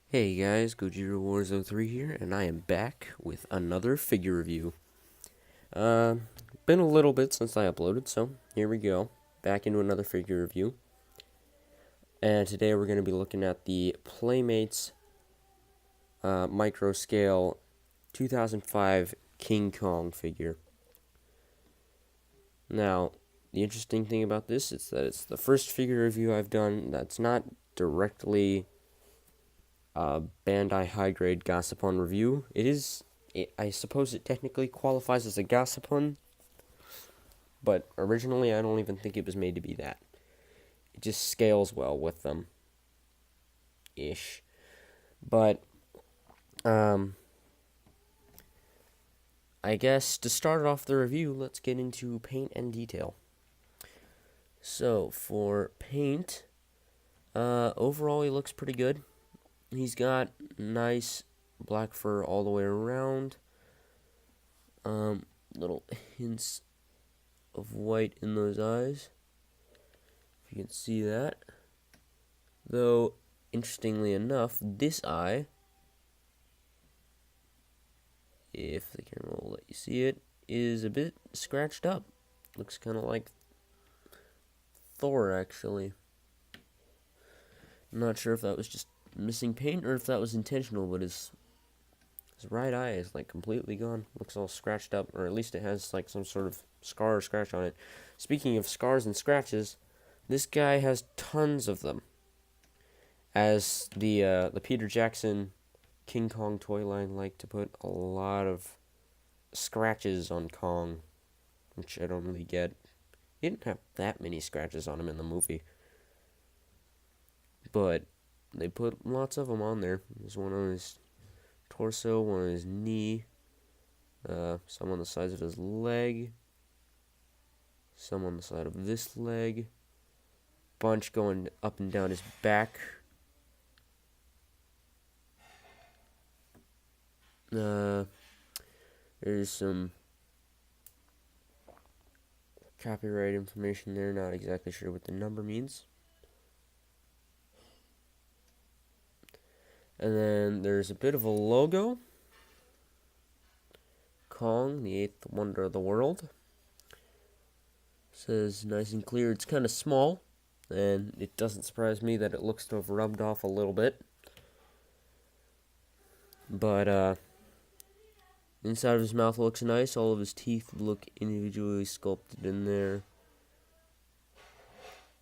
Hey guys, Gojira Wars 03 here, and I am back with another figure review. Uh, Been a little bit since I uploaded, so here we go. Back into another figure review. And today we're going to be looking at the Playmates micro scale 2005 King Kong figure. Now, the interesting thing about this is that it's the first figure review I've done that's not directly Bandai high grade Gossipon review. I suppose it technically qualifies as a Gossipon, but originally I don't even think it was made to be that. It just scales well with them, ish. But I guess to start off the review, let's get into paint and detail. So for paint, overall he looks pretty good. He's got nice black fur all the way around. Little hints of white in those eyes, if you can see that. Though, interestingly enough, this eye, if the camera will let you see it, is a bit scratched up. Looks kind of like Thor, actually. I'm not sure if that was just missing paint or if that was intentional, but his right eye is like completely gone. Looks all scratched up, or at least it has like some sort of scar or scratch on it. Speaking of scars and scratches, this guy has tons of them. As the Peter Jackson King Kong toy line like to put a lot of scratches on Kong, which I don't really get. He didn't have that many scratches on him in the movie, but they put lots of them on there. There's one on his torso, one on his knee, some on the sides of his leg, some on the side of this leg, bunch going up and down his back. There's some copyright information there, not exactly sure what the number means. And then there's a bit of a logo. Kong, the eighth wonder of the world. Says nice and clear. It's kind of small, and it doesn't surprise me that it looks to have rubbed off a little bit. But inside of his mouth looks nice. All of his teeth look individually sculpted in there.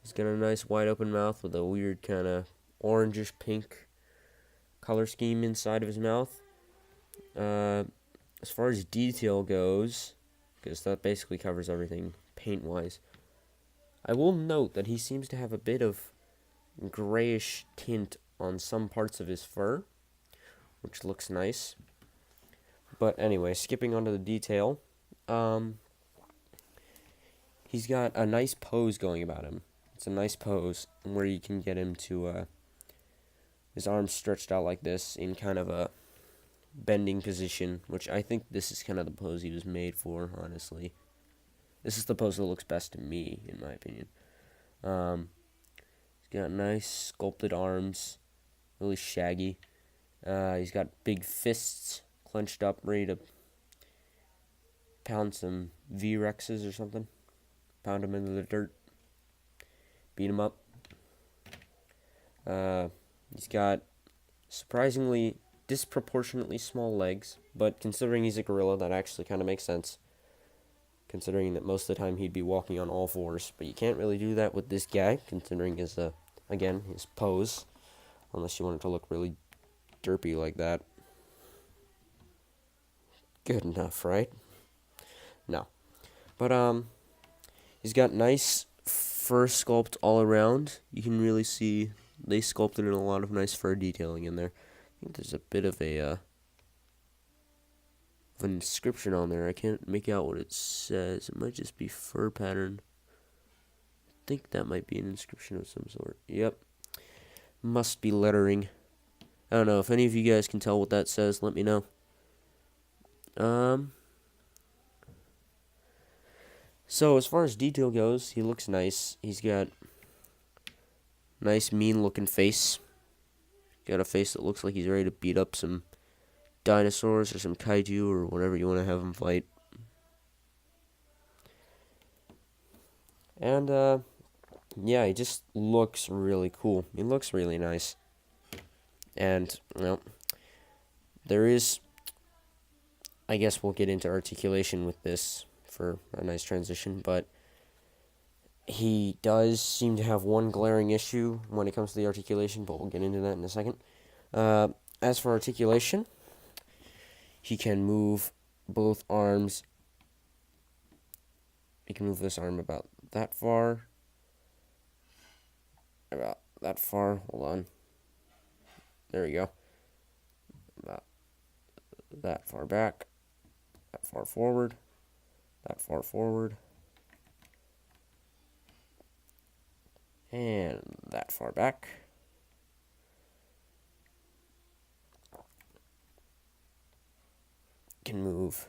He's got a nice wide open mouth with a weird kind of orangish pink color scheme inside of his mouth. As far as detail goes, because that basically covers everything paint-wise, I will note that he seems to have a bit of grayish tint on some parts of his fur, which looks nice. But anyway, skipping onto the detail, he's got a nice pose going about him. It's a nice pose where you can get him to his arms stretched out like this in kind of a bending position, which I think this is kind of the pose he was made for, honestly. This is the pose that looks best to me, in my opinion. He's got nice sculpted arms, really shaggy. He's got big fists clenched up, ready to pound some V-Rexes or something. Pound them into the dirt. Beat him up. He's got surprisingly disproportionately small legs, but considering he's a gorilla, that actually kind of makes sense. Considering that most of the time he'd be walking on all fours, but you can't really do that with this guy, considering his, again, his pose, unless you want it to look really derpy like that. Good enough, right? No. But, he's got nice fur sculpt all around. You can really see they sculpted in a lot of nice fur detailing in there. I think there's a bit of an inscription on there. I can't make out what it says. It might just be fur pattern. I think that might be an inscription of some sort. Yep. Must be lettering. I don't know. If any of you guys can tell what that says, let me know. So as far as detail goes, he looks nice. He's got nice mean looking face. Got a face that looks like he's ready to beat up some dinosaurs or some kaiju or whatever you want to have him fight. And, yeah, he just looks really cool. He looks really nice. And, there is, I guess we'll get into articulation with this for a nice transition, but he does seem to have one glaring issue when it comes to the articulation, but we'll get into that in a second. As for articulation, he can move both arms. He can move this arm about that far. About that far. Hold on. There we go. About that far back. That far forward. That far forward. And that far back. Can move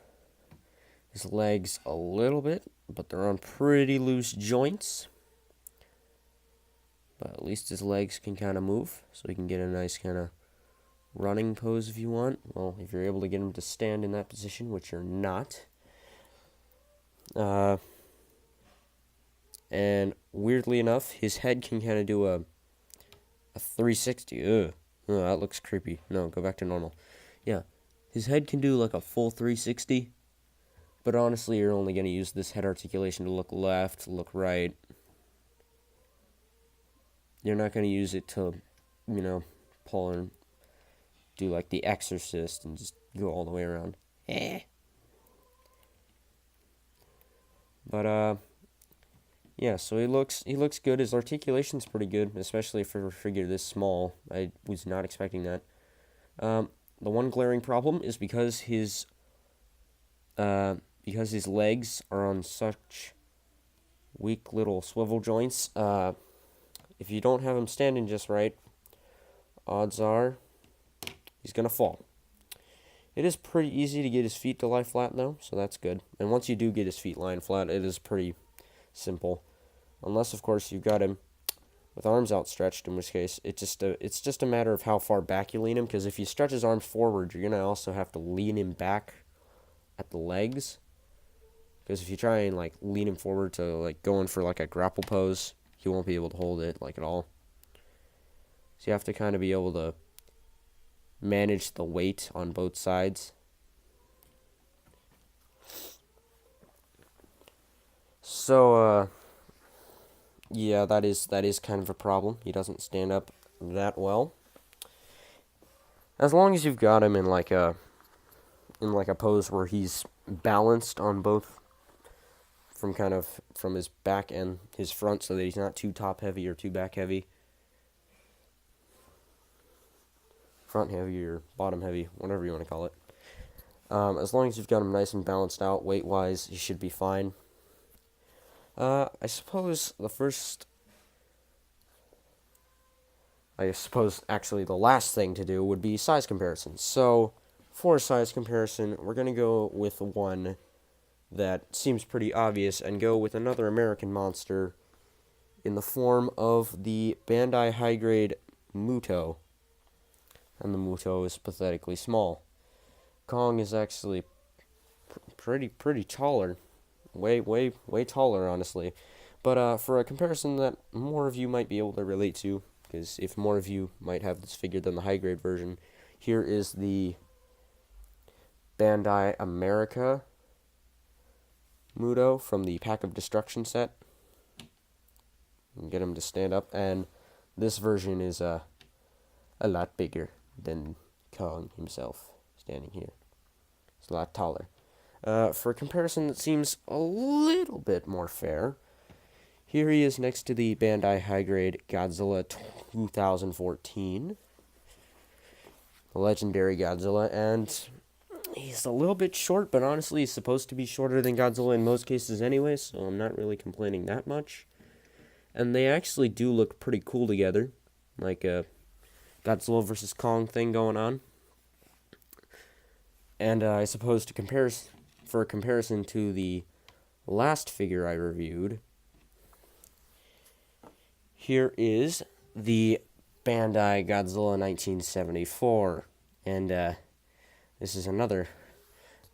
his legs a little bit, but they're on pretty loose joints. But at least his legs can kind of move, so he can get a nice kind of running pose if you want. Well, if you're able to get him to stand in that position, which you're not. And weirdly enough, his head can kind of do a 360. Oh, that looks creepy. No, go back to normal. Yeah, his head can do like a full 360. But honestly, you're only going to use this head articulation to look left, look right. You're not going to use it to, pull and do like the Exorcist and just go all the way around. But, yeah, so he looks good. His articulation's pretty good, especially for a figure this small. I was not expecting that. The one glaring problem is because his legs are on such weak little swivel joints. If you don't have him standing just right, odds are he's gonna fall. It is pretty easy to get his feet to lie flat, though, so that's good. And once you do get his feet lying flat, it is pretty simple. Unless, of course, you've got him with arms outstretched, in which case it's just a matter of how far back you lean him, because if you stretch his arms forward, you're going to also have to lean him back at the legs. Because if you try and, lean him forward to, go in for, a grapple pose, he won't be able to hold it, at all. So you have to kind of be able to manage the weight on both sides. So, yeah, that is kind of a problem. He doesn't stand up that well. As long as you've got him in a pose where he's balanced on both from his back and his front, so that he's not too top heavy or too back heavy. Front heavy or bottom heavy, whatever you want to call it. As long as you've got him nice and balanced out weight-wise, he should be fine. I suppose actually the last thing to do would be size comparison. So, for size comparison, we're going to go with one that seems pretty obvious and go with another American monster in the form of the Bandai high-grade Muto. And the Muto is pathetically small. Kong is actually pretty taller. Way taller, honestly. But for a comparison that more of you might be able to relate to, because if more of you might have this figure than the high-grade version, here is the Bandai America Muto from the Pack of Destruction set. Get him to stand up, and this version is a lot bigger than Kong himself standing here. It's a lot taller. For a comparison that seems a little bit more fair, here he is next to the Bandai high-grade Godzilla 2014. The legendary Godzilla, and he's a little bit short, but honestly he's supposed to be shorter than Godzilla in most cases anyway, so I'm not really complaining that much. And they actually do look pretty cool together, like a Godzilla vs. Kong thing going on. And I suppose for a comparison to the last figure I reviewed, here is the Bandai Godzilla 1974. And this is another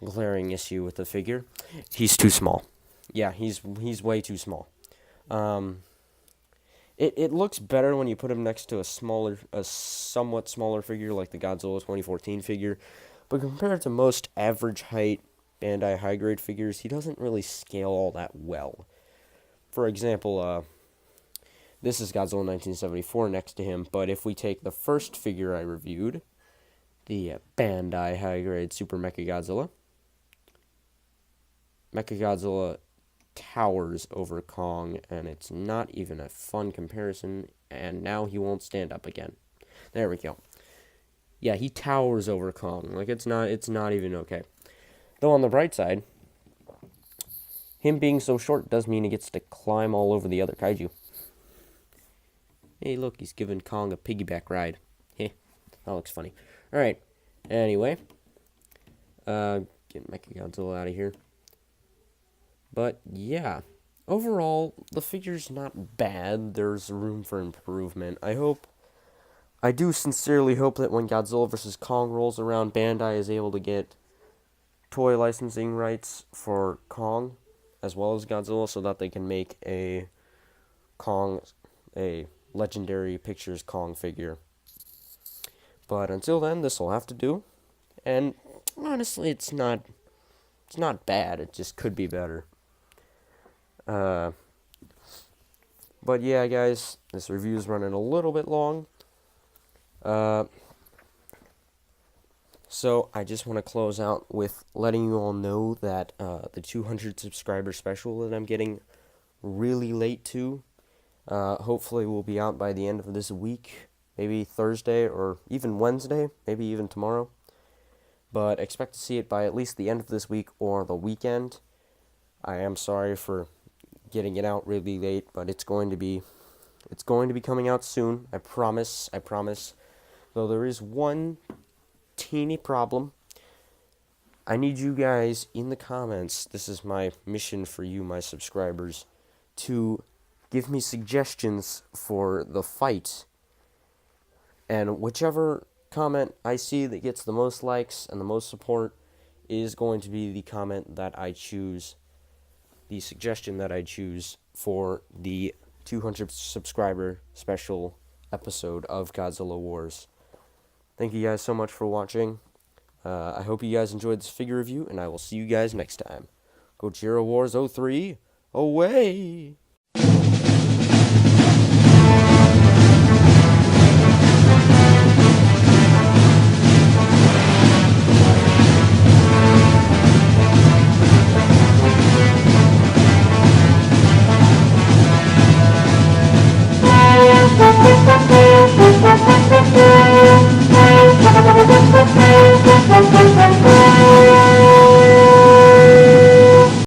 glaring issue with the figure. He's too small. Yeah, he's way too small. It looks better when you put him next to a somewhat smaller figure like the Godzilla 2014 figure, but compared to most average height Bandai high grade figures, he doesn't really scale all that well. For example, this is Godzilla 1974 next to him, but if we take the first figure I reviewed, the Bandai high grade Super Mechagodzilla towers over Kong, and it's not even a fun comparison, and now he won't stand up again. There we go. Yeah, he towers over Kong. Like, it's not even okay. Though on the bright side, him being so short does mean he gets to climb all over the other kaiju. Hey, look, he's giving Kong a piggyback ride. Heh, that looks funny. Alright, anyway. Get Mechagodzilla out of here. But, yeah. Overall, the figure's not bad. There's room for improvement. I do sincerely hope that when Godzilla vs. Kong rolls around, Bandai is able to get toy licensing rights for Kong as well as Godzilla so that they can make a Legendary Pictures Kong figure. But until then, this will have to do. And honestly, it's not bad. It just could be better. But yeah, guys, this review is running a little bit long. So I just want to close out with letting you all know that the 200 subscriber special that I'm getting really late to, hopefully will be out by the end of this week, maybe Thursday or even Wednesday, maybe even tomorrow. But expect to see it by at least the end of this week or the weekend. I am sorry for getting it out really late, but it's going to be coming out soon. I promise. Though there is one teeny problem. I need you guys in the comments. This is my mission for you, my subscribers, to give me suggestions for the fight. And whichever comment I see that gets the most likes and the most support is going to be the comment that I choose, the suggestion that I choose for the 200 subscriber special episode of Godzilla Wars. Thank you guys so much for watching. I hope you guys enjoyed this figure review, and I will see you guys next time. Gojira Wars 03, away!